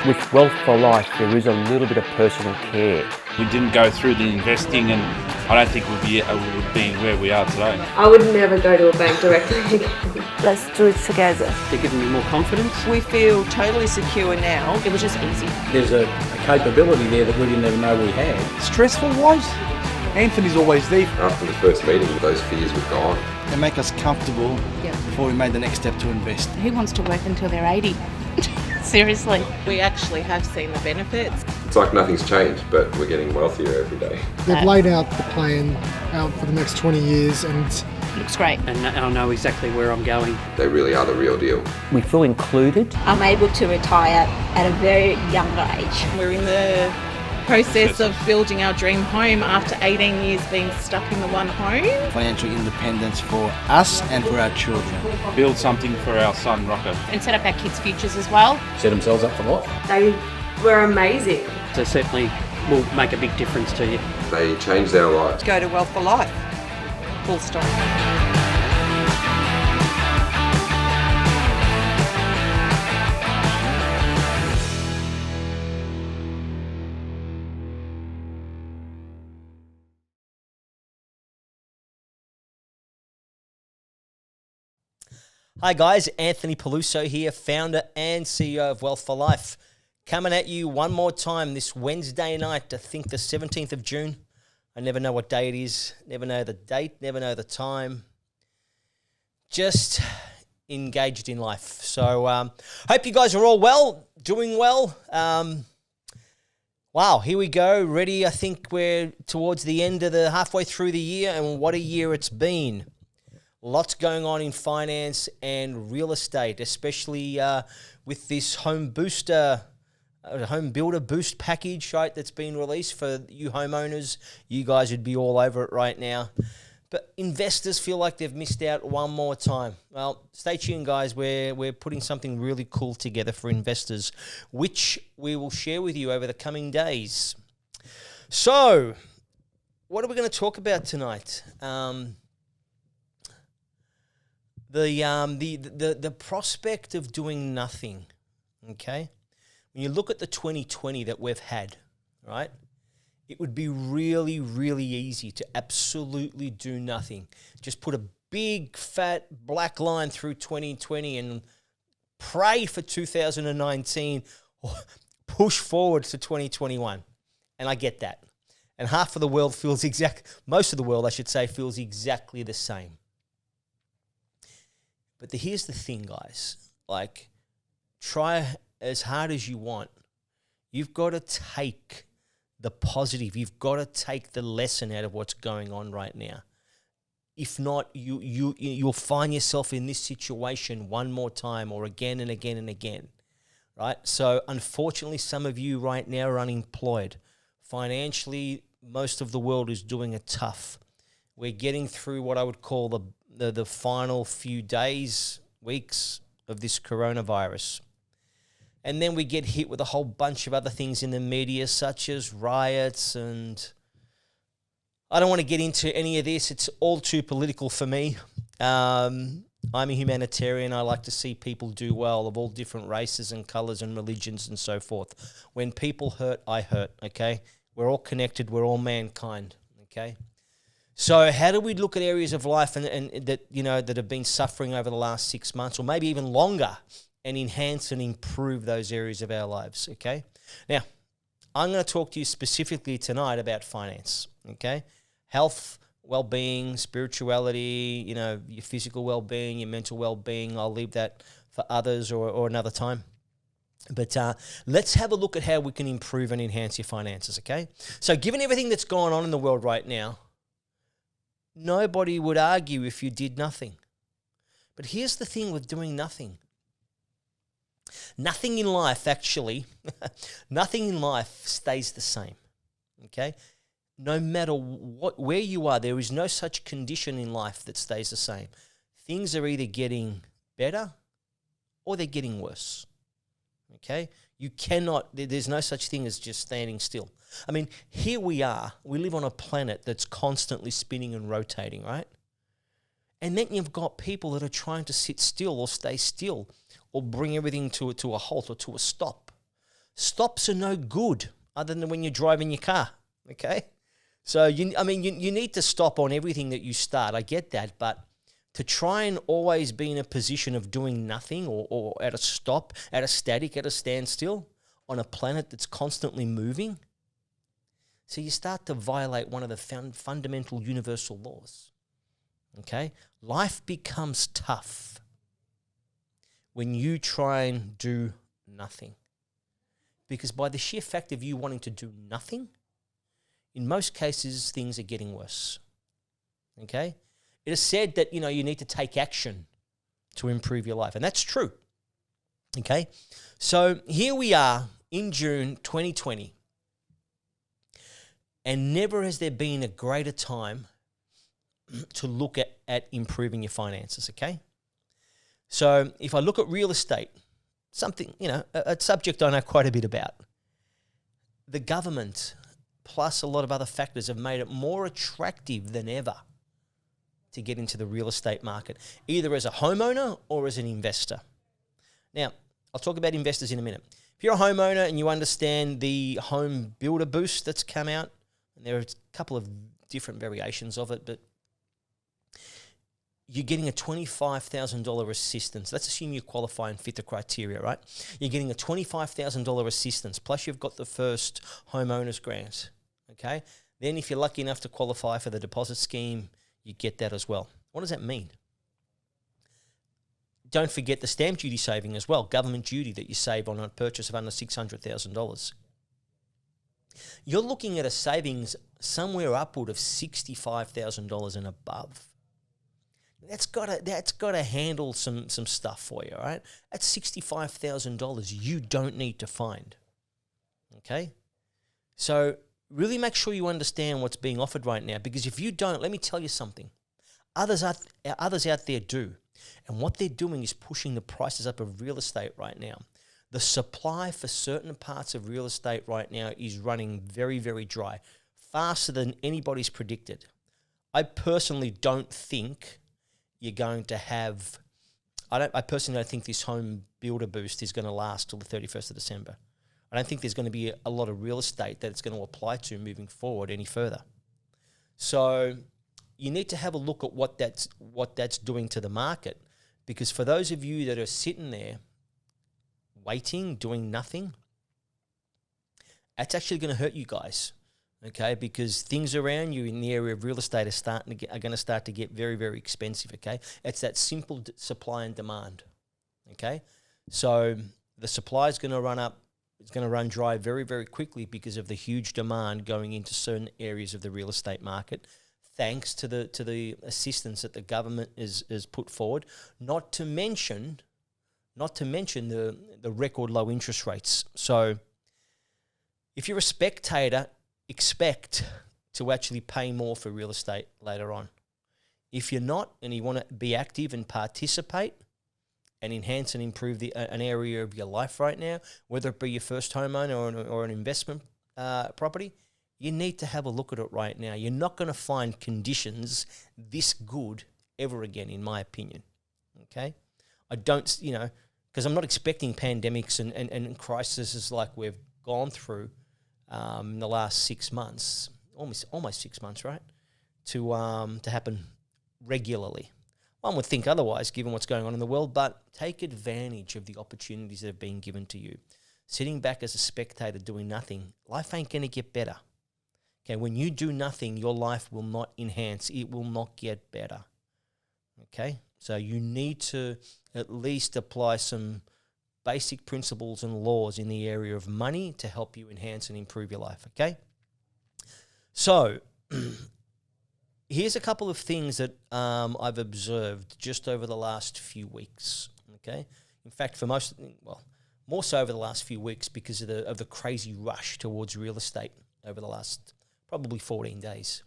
With Wealth for Life, there is a little bit of personal care. We didn't go through the investing, and I don't think we would be where we are today. I would never go to a bank directly again. Let's do it together. They're giving me more confidence. We feel totally secure now. It was just easy. There's a capability there that we didn't even know we had. Stressful wise, Anthony's always there. After the first meeting, those fears were gone. They make us comfortable before we made the next step to invest. Who wants to work until they're 80? Seriously. We actually have seen the benefits. It's like nothing's changed, but we're getting wealthier every day. They've laid out the plan out for the next 20 years and looks great. And I know exactly where I'm going. They really are the real deal. We feel included. I'm able to retire at a very young age. We're in the process of building our dream home after 18 years being stuck in the one home. Financial independence for us and for our children. Build something for our son, Rocco. And set up our kids' futures as well. Set themselves up for life. They were amazing. So certainly will make a big difference to you. They changed our lives. Go to Wealth for Life. Full stop. Hi guys, Anthony Peluso here, founder and CEO of Wealth for Life. Coming at you one more time this Wednesday night, I think the 17th of June. I never know what day it is, never know the date, never know the time. Just engaged in life. So hope you guys are all well, doing well. Wow, here we go, ready. I think we're towards the end of the halfway through the year, and what a year it's been. Lots going on in finance and real estate, especially with this home builder boost package, right, that's been released for you homeowners. You guys would be all over it right now. But investors feel like they've missed out one more time. Well, stay tuned, guys. We're putting something really cool together for investors, which we will share with you over the coming days. So, what are we going to talk about tonight? The prospect of doing nothing, okay? When you look at the 2020 that we've had, right, it would be really, really easy to absolutely do nothing. Just put a big, fat, black line through 2020 and pray for 2019 or push forward to 2021. And I get that. And half of the world most of the world, I should say, feels exactly the same. But here's the thing, guys. Like, try as hard as you want. You've got to take the positive. You've got to take the lesson out of what's going on right now. If not, you'll find yourself in this situation one more time or again and again and again, right? So, unfortunately, some of you right now are unemployed. Financially, most of the world is doing it tough. We're getting through what I would call the final few days, weeks of this coronavirus. And then we get hit with a whole bunch of other things in the media, such as riots, and I don't want to get into any of this. It's all too political for me. I'm a humanitarian. I like to see people do well of all different races and colors and religions and so forth. When people hurt, I hurt, okay? We're all connected. We're all mankind, okay? So how do we look at areas of life and that have been suffering over the last 6 months or maybe even longer and enhance and improve those areas of our lives, okay? Now, I'm going to talk to you specifically tonight about finance, okay? Health, well-being, spirituality, your physical well-being, your mental well-being. I'll leave that for others or another time. But let's have a look at how we can improve and enhance your finances, okay? So given everything that's going on in the world right now, nobody would argue if you did nothing. But here's the thing with doing nothing. Nothing in life, actually, nothing in life stays the same, okay? No matter where you are, there is no such condition in life that stays the same. Things are either getting better or they're getting worse, okay? You cannot, there's no such thing as just standing still. I mean, here we are. We live on a planet that's constantly spinning and rotating, right? And then you've got people that are trying to sit still or stay still or bring everything to a halt or to a stop. Stops are no good other than when you're driving your car, okay? So, you need to stop on everything that you start. I get that, but to try and always be in a position of doing nothing or at a stop, at a static, at a standstill on a planet that's constantly moving, so you start to violate one of the fundamental universal laws, okay? Life becomes tough when you try and do nothing. Because by the sheer fact of you wanting to do nothing, in most cases, things are getting worse, okay? It is said that, you need to take action to improve your life, and that's true, okay? So here we are in June 2020, and never has there been a greater time to look at improving your finances, okay? So if I look at real estate, something, a subject I know quite a bit about, the government plus a lot of other factors have made it more attractive than ever to get into the real estate market, either as a homeowner or as an investor. Now, I'll talk about investors in a minute. If you're a homeowner and you understand the home builder boost that's come out, and there are a couple of different variations of it, but you're getting a $25,000 assistance. Let's assume you qualify and fit the criteria, right? You're getting a $25,000 assistance, plus you've got the first homeowners grant, okay? Then if you're lucky enough to qualify for the deposit scheme, you get that as well. What does that mean? Don't forget the stamp duty saving as well, government duty that you save on a purchase of under $600,000. You're looking at a savings somewhere upward of $65,000 and above. That's got to handle some stuff for you, all right? That's $65,000 you don't need to find, okay? So really make sure you understand what's being offered right now, because if you don't, let me tell you something. Others out there do, and what they're doing is pushing the prices up of real estate right now. The supply for certain parts of real estate right now is running very, very dry, faster than anybody's predicted. I personally don't think you're going to have, I personally don't think this home builder boost is going to last till the 31st of December. I don't think there's going to be a lot of real estate that it's going to apply to moving forward any further. So you need to have a look at what that's doing to the market, because for those of you that are sitting there waiting, doing nothing, that's actually going to hurt you guys. Okay, because things around you in the area of real estate are going to start to get very, very expensive. Okay, it's that simple supply and demand. Okay, so the supply is going to run up. It's going to run dry very, very quickly because of the huge demand going into certain areas of the real estate market, thanks to the assistance that the government is put forward. Not to mention the record low interest rates. So if you're a spectator, expect to actually pay more for real estate later on. If you're not, and you want to be active and participate and enhance and improve an area of your life right now, whether it be your first homeowner or an investment property, you need to have a look at it right now. You're not going to find conditions this good ever again, in my opinion. Okay? I don't, because I'm not expecting pandemics and crises like we've gone through in the last 6 months, almost 6 months, right, to happen regularly. One would think otherwise, given what's going on in the world, but take advantage of the opportunities that have been given to you. Sitting back as a spectator doing nothing, life ain't going to get better. Okay, when you do nothing, your life will not enhance. It will not get better. Okay, so you need to at least apply some basic principles and laws in the area of money to help you enhance and improve your life, okay? So here's a couple of things that I've observed just over the last few weeks, okay? In fact, more so over the last few weeks because of the crazy rush towards real estate over the last probably 14 days.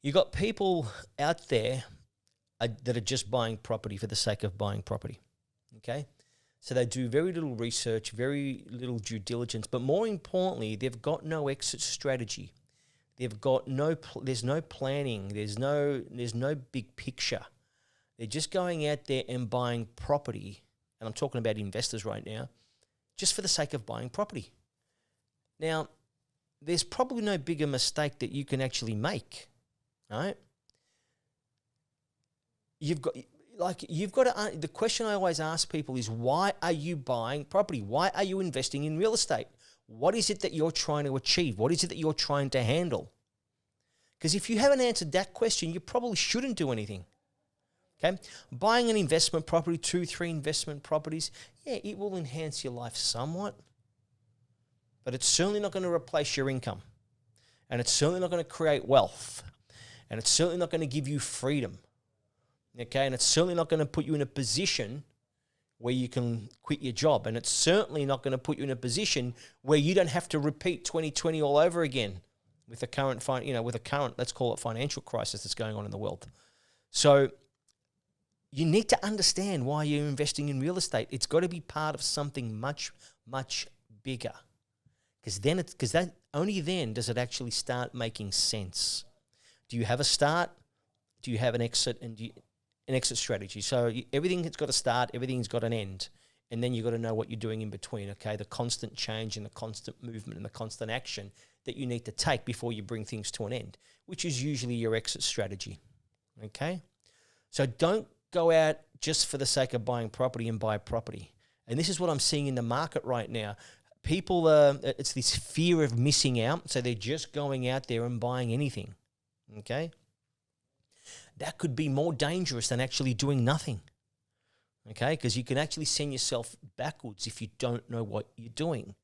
You got people out there that are just buying property for the sake of buying property, okay? So they do very little research, very little due diligence, but more importantly, they've got no exit strategy. They've got there's no planning. There's no big picture. They're just going out there and buying property, and I'm talking about investors right now, just for the sake of buying property. Now, there's probably no bigger mistake that you can actually make, right? You've got to, the question I always ask people is, why are you buying property? Why are you investing in real estate? What is it that you're trying to achieve? What is it that you're trying to handle? Because if you haven't answered that question, you probably shouldn't do anything. Okay? Buying an investment property, 2-3 investment properties, yeah, it will enhance your life somewhat, but it's certainly not going to replace your income. And it's certainly not going to create wealth. And it's certainly not going to give you freedom. Okay? And it's certainly not going to put you in a position where you can quit your job. And it's certainly not going to put you in a position where you don't have to repeat 2020 all over again with the current, let's call it financial crisis that's going on in the world. So you need to understand why you're investing in real estate. It's got to be part of something much, much bigger. Because only then does it actually start making sense. Do you have a start? Do you have an exit? And an exit strategy? So everything's got a start, everything's got an end. And then you've got to know what you're doing in between, okay? The constant change and the constant movement and the constant action that you need to take before you bring things to an end, which is usually your exit strategy, okay? So don't go out just for the sake of buying property and buy property. And this is what I'm seeing in the market right now. People, it's this fear of missing out, so they're just going out there and buying anything, okay? That could be more dangerous than actually doing nothing, okay? Because you can actually send yourself backwards if you don't know what you're doing.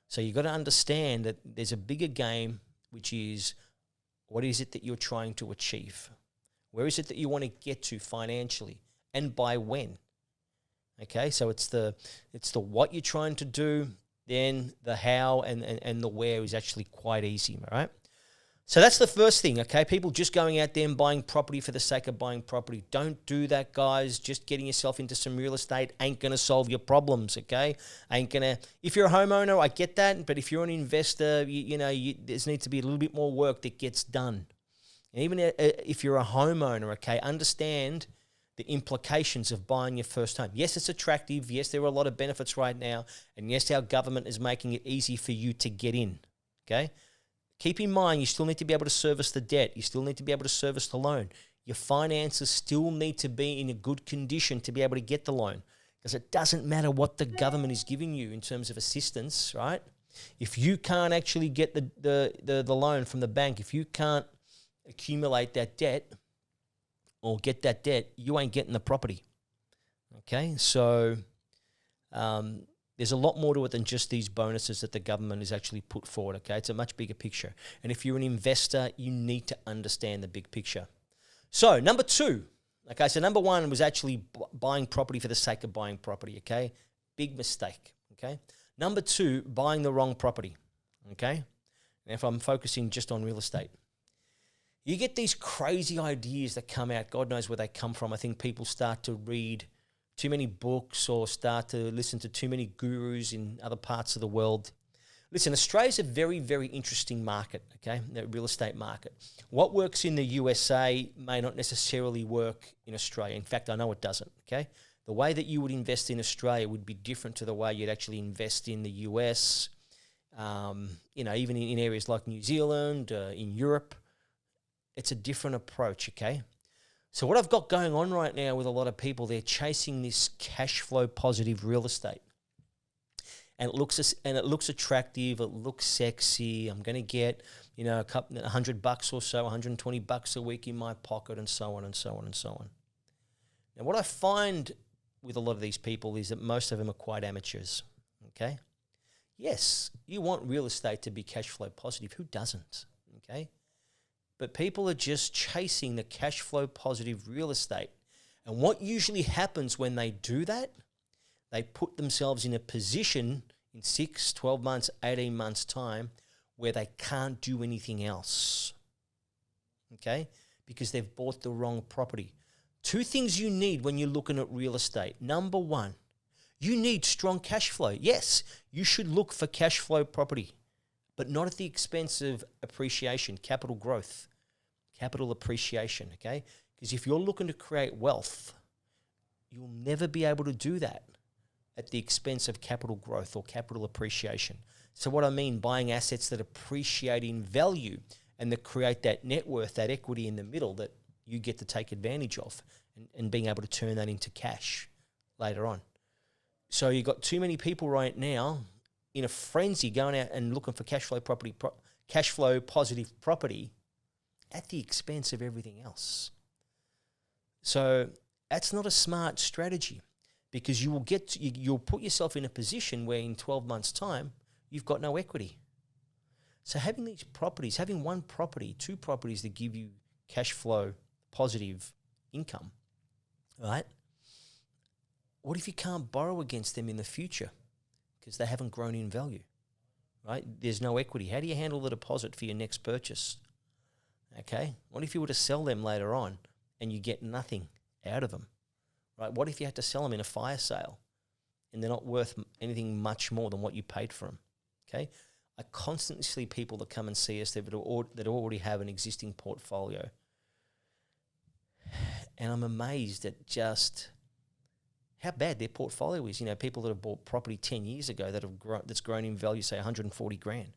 So you've got to understand that there's a bigger game, which is, what is it that you're trying to achieve? Where is it that you want to get to financially, and by when? Okay, so it's the what you're trying to do, then the how and the where is actually quite easy, all right? So that's the first thing, okay? People just going out there and buying property for the sake of buying property. Don't do that, guys. Just getting yourself into some real estate ain't going to solve your problems, okay? If you're a homeowner, I get that, but if you're an investor, there needs to be a little bit more work that gets done. And even if you're a homeowner, okay, understand the implications of buying your first home. Yes, it's attractive. Yes, there are a lot of benefits right now. And yes, our government is making it easy for you to get in, okay? Keep in mind, you still need to be able to service the debt. You still need to be able to service the loan. Your finances still need to be in a good condition to be able to get the loan, because it doesn't matter what the government is giving you in terms of assistance, right? If you can't actually get the loan from the bank, if you can't accumulate that debt or get that debt, you ain't getting the property, okay? So there's a lot more to it than just these bonuses that the government has actually put forward, okay? It's a much bigger picture. And if you're an investor, you need to understand the big picture. So number two, okay, so number one was actually buying property for the sake of buying property, okay? Big mistake, okay? Number two, buying the wrong property, okay? And if I'm focusing just on real estate, you get these crazy ideas that come out. God knows where they come from. I think people start to read too many books or start to listen to too many gurus in other parts of the world. Listen, Australia's a very, very interesting market, okay, the real estate market. What works in the USA may not necessarily work in Australia. In fact, I know it doesn't, okay? The way that you would invest in Australia would be different to the way you'd actually invest in the US, even in areas like New Zealand, in Europe. It's a different approach, okay? So what I've got going on right now with a lot of people, they're chasing this cash flow positive real estate. And it looks attractive, it looks sexy. I'm going to get, a couple $100 or so, $120 a week in my pocket, and so on and so on and so on. Now, what I find with a lot of these people is that most of them are quite amateurs, okay? Yes, you want real estate to be cash flow positive. Who doesn't, okay? But people are just chasing the cash flow positive real estate. And what usually happens when they do that, they put themselves in a position in 6, 12 months, 18 months' time where they can't do anything else, okay? Because they've bought the wrong property. Two things you need when you're looking at real estate. Number one, you need strong cash flow. Yes, you should look for cash flow property, but not at the expense of appreciation, capital growth, capital appreciation, okay? Because if you're looking to create wealth, you'll never be able to do that at the expense of capital growth or capital appreciation. So what I mean, buying assets that appreciate in value and that create that net worth, that equity in the middle that you get to take advantage of, and being able to turn that into cash later on. So you've got too many people right now in a frenzy going out and looking for cash flow positive property at the expense of everything else. So that's not a smart strategy, because you'll put yourself in a position where in 12 months' time you've got no equity. So having these properties, having one property, two properties that give you cash flow positive income, right? What if you can't borrow against them in the future because they haven't grown in value, right? There's no equity. How do you handle the deposit for your next purchase? Okay. What if you were to sell them later on and you get nothing out of them, right? What if you had to sell them in a fire sale and they're not worth anything much more than what you paid for them? Okay. I constantly see people that come and see us that already have an existing portfolio. And I'm amazed at just how bad their portfolio is. You know, people that have bought property 10 years ago that's grown in value, say 140 grand.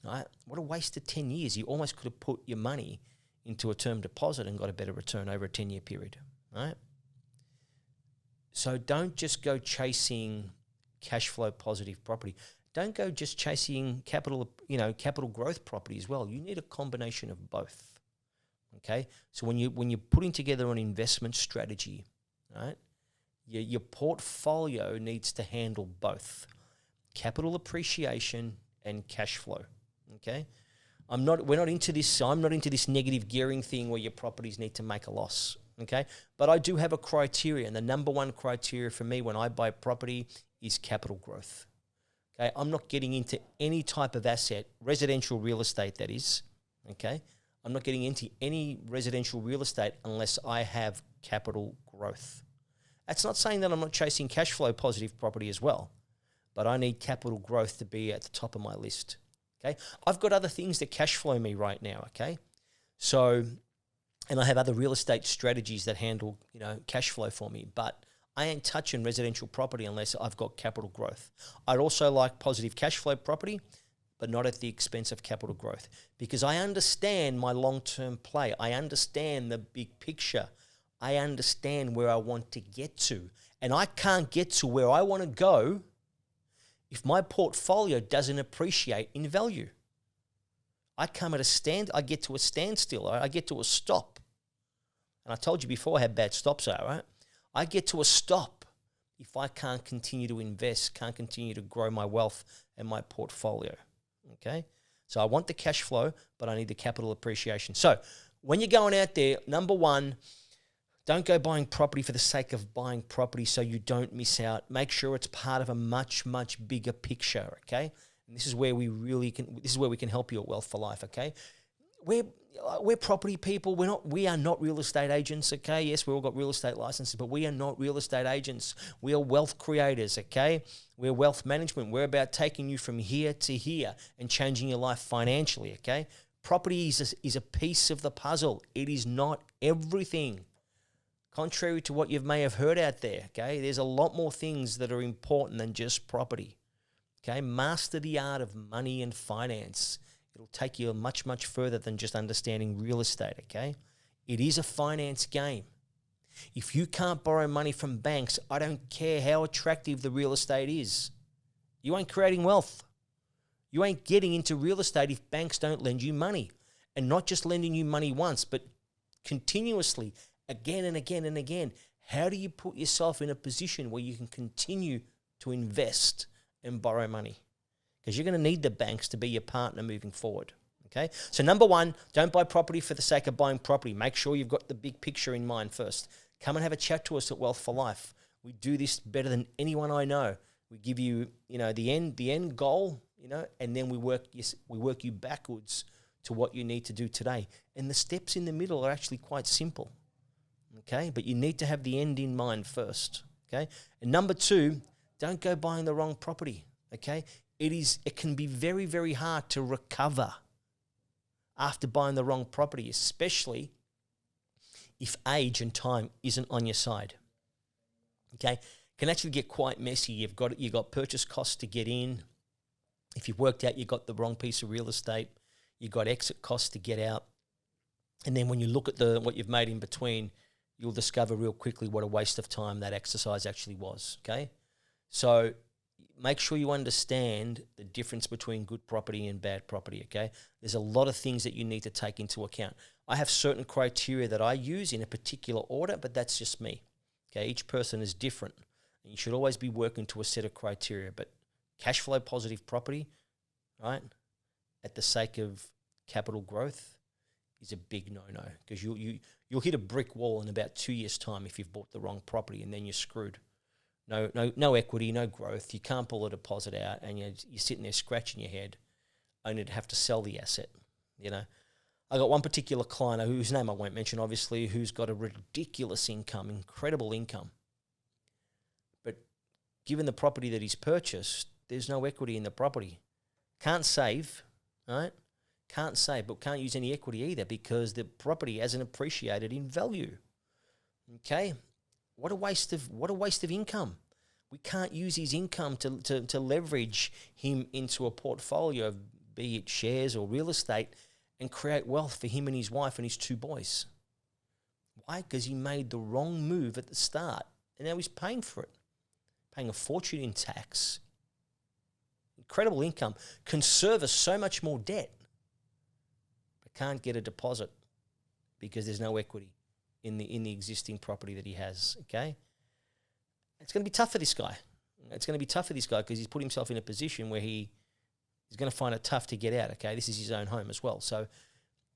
Right? What a waste of 10 years. You almost could have put your money into a term deposit and got a better return over a 10-year period. Right? So don't just go chasing cash flow positive property. Don't go just chasing capital growth property as well. You need a combination of both. Okay, so when you're putting together an investment strategy, right, your portfolio needs to handle both capital appreciation and cash flow. Okay, we're not into this. I'm not into this negative gearing thing where your properties need to make a loss. Okay, but I do have a criteria, and the number one criteria for me when I buy property is capital growth. Okay, I'm not getting into any type of asset, residential real estate that is. Okay. I'm not getting into any residential real estate unless I have capital growth. That's not saying that I'm not chasing cash flow positive property as well, but I need capital growth to be at the top of my list. Okay, I've got other things that cash flow me right now. Okay, so, and I have other real estate strategies that handle cash flow for me, but I ain't touching residential property unless I've got capital growth. I'd also like positive cash flow property, but not at the expense of capital growth, because I understand my long-term play. I understand the big picture. I understand where I want to get to, and I can't get to where I want to go if my portfolio doesn't appreciate in value. I get to a standstill. I get to a stop. And I told you before how bad stops are, right? I get to a stop if I can't continue to invest, can't continue to grow my wealth and my portfolio. Okay, so I want the cash flow, but I need the capital appreciation. So when you're going out there, number one, don't go buying property for the sake of buying property so you don't miss out. Make sure it's part of a much, much bigger picture, okay? And this is where we can help you at Wealth for Life, okay? We're property people. We are not real estate agents, okay? Yes, we've all got real estate licenses, but we are not real estate agents. We are wealth creators, okay? We're wealth management. We're about taking you from here to here and changing your life financially, okay? Property is a piece of the puzzle. It is not everything. Contrary to what you may have heard out there, okay? There's a lot more things that are important than just property, okay? Master the art of money and finance. It'll take you much, much further than just understanding real estate, okay? It is a finance game. If you can't borrow money from banks, I don't care how attractive the real estate is. You ain't creating wealth. You ain't getting into real estate if banks don't lend you money. And not just lending you money once, but continuously, again and again and again. How do you put yourself in a position where you can continue to invest and borrow money? Because you're going to need the banks to be your partner moving forward, okay? So number one, don't buy property for the sake of buying property. Make sure you've got the big picture in mind first. Come and have a chat to us at Wealth for Life. We do this better than anyone I know. We give you, the end goal, and then we work you backwards to what you need to do today. And the steps in the middle are actually quite simple, okay? But you need to have the end in mind first, okay? And number two, don't go buying the wrong property, okay? It can be very, very hard to recover after buying the wrong property, especially if age and time isn't on your side, okay? can actually get quite messy. You've got purchase costs to get in. If you've worked out you got the wrong piece of real estate, you've got exit costs to get out. And then when you look at what you've made in between, you'll discover real quickly what a waste of time that exercise actually was, okay? So make sure you understand the difference between good property and bad property, okay? There's a lot of things that you need to take into account. I have certain criteria that I use in a particular order, but that's just me, okay? Each person is different. And you should always be working to a set of criteria, but cash flow positive property, right, at the sake of capital growth is a big no-no, because you'll hit a brick wall in about 2 years' time if you've bought the wrong property, and then you're screwed. No equity, no growth. You can't pull a deposit out, and you're sitting there scratching your head, only to have to sell the asset. You know, I got one particular client whose name I won't mention, obviously, who's got a ridiculous income, incredible income, but given the property that he's purchased, there's no equity in the property. Can't save, right? Can't save, but can't use any equity either because the property hasn't appreciated in value. Okay, what a waste of income. We can't use his income to leverage him into a portfolio, be it shares or real estate, and create wealth for him and his wife and his 2 boys. Why? Because he made the wrong move at the start, and now he's paying for it, paying a fortune in tax. Incredible income, can service so much more debt, but can't get a deposit because there's no equity in the existing property that he has, okay? It's going to be tough for this guy. It's going to be tough for this guy because he's put himself in a position where he's going to find it tough to get out, okay? This is his own home as well. So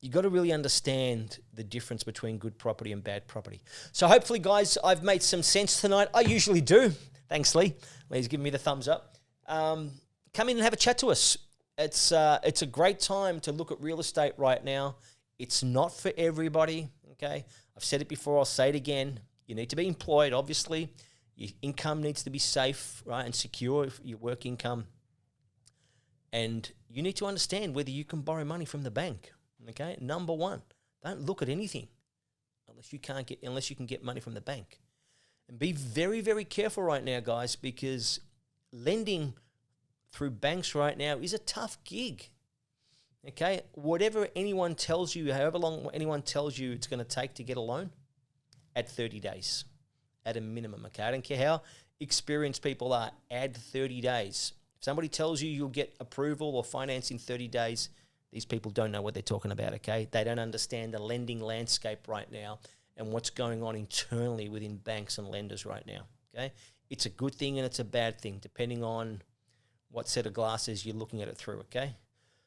you got to really understand the difference between good property and bad property. So hopefully, guys, I've made some sense tonight. I usually do. Thanks, Lee. Lee's giving me the thumbs up. Come in and have a chat to us. It's a great time to look at real estate right now. It's not for everybody, okay? I've said it before, I'll say it again. You need to be employed, obviously. Your income needs to be safe, right, and secure, your work income. And you need to understand whether you can borrow money from the bank, okay? Number one, don't look at anything unless you can get money from the bank. And be very, very careful right now, guys, because lending through banks right now is a tough gig. Okay, whatever anyone tells you, however long anyone tells you it's going to take to get a loan, add 30 days at a minimum. Okay, I don't care how experienced people are, add 30 days. If somebody tells you you'll get approval or finance in 30 days, these people don't know what they're talking about. Okay, they don't understand the lending landscape right now and what's going on internally within banks and lenders right now. Okay, it's a good thing and it's a bad thing depending on what set of glasses you're looking at it through, okay?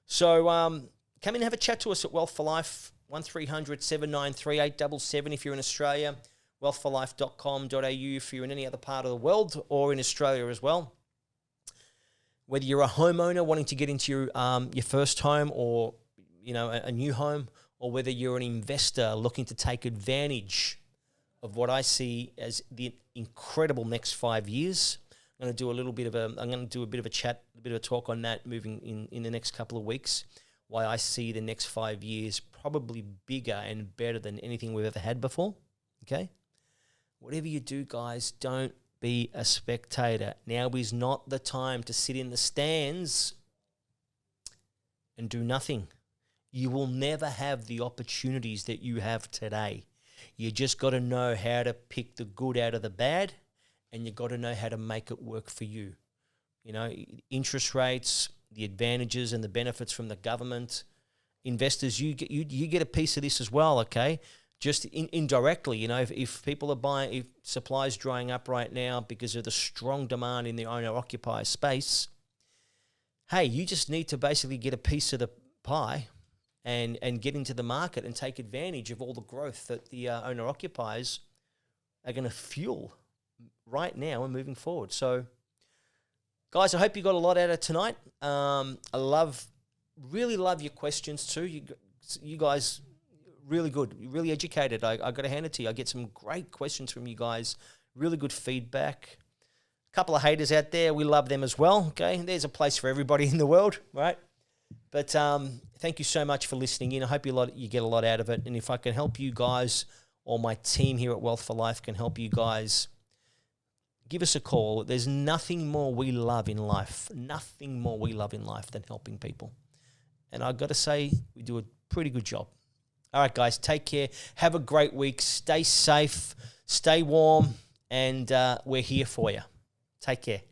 So come in and have a chat to us at Wealth for Life, 1300 793 877 if you're in Australia, wealthforlife.com.au if you're in any other part of the world or in Australia as well. Whether you're a homeowner wanting to get into your first home or a new home, or whether you're an investor looking to take advantage of what I see as the incredible next 5 years. I'm going to do a bit of a chat, a bit of a talk on that moving in the next couple of weeks, why I see the next 5 years probably bigger and better than anything we've ever had before, okay? Whatever you do, guys, don't be a spectator. Now is not the time to sit in the stands and do nothing. You will never have the opportunities that you have today. You just got to know how to pick the good out of the bad, and you got to know how to make it work for you. You know, interest rates, the advantages and the benefits from the government. Investors, you get a piece of this as well, okay? Just indirectly, you know, if people are buying, if supply's drying up right now because of the strong demand in the owner-occupier space, hey, you just need to basically get a piece of the pie and get into the market and take advantage of all the growth that the owner-occupiers are going to fuel right now and moving forward. So, guys, I hope you got a lot out of tonight. I really love your questions too. You guys, really good, really educated. I got to hand it to you. I get some great questions from you guys, really good feedback. A couple of haters out there, we love them as well, okay? There's a place for everybody in the world, right? But thank you so much for listening in. I hope you get a lot out of it. And if I can help you guys, or my team here at Wealth for Life can help you guys give us a call. There's nothing more we love in life, than helping people. And I've got to say, we do a pretty good job. All right, guys, take care. Have a great week. Stay safe, stay warm, and we're here for you. Take care.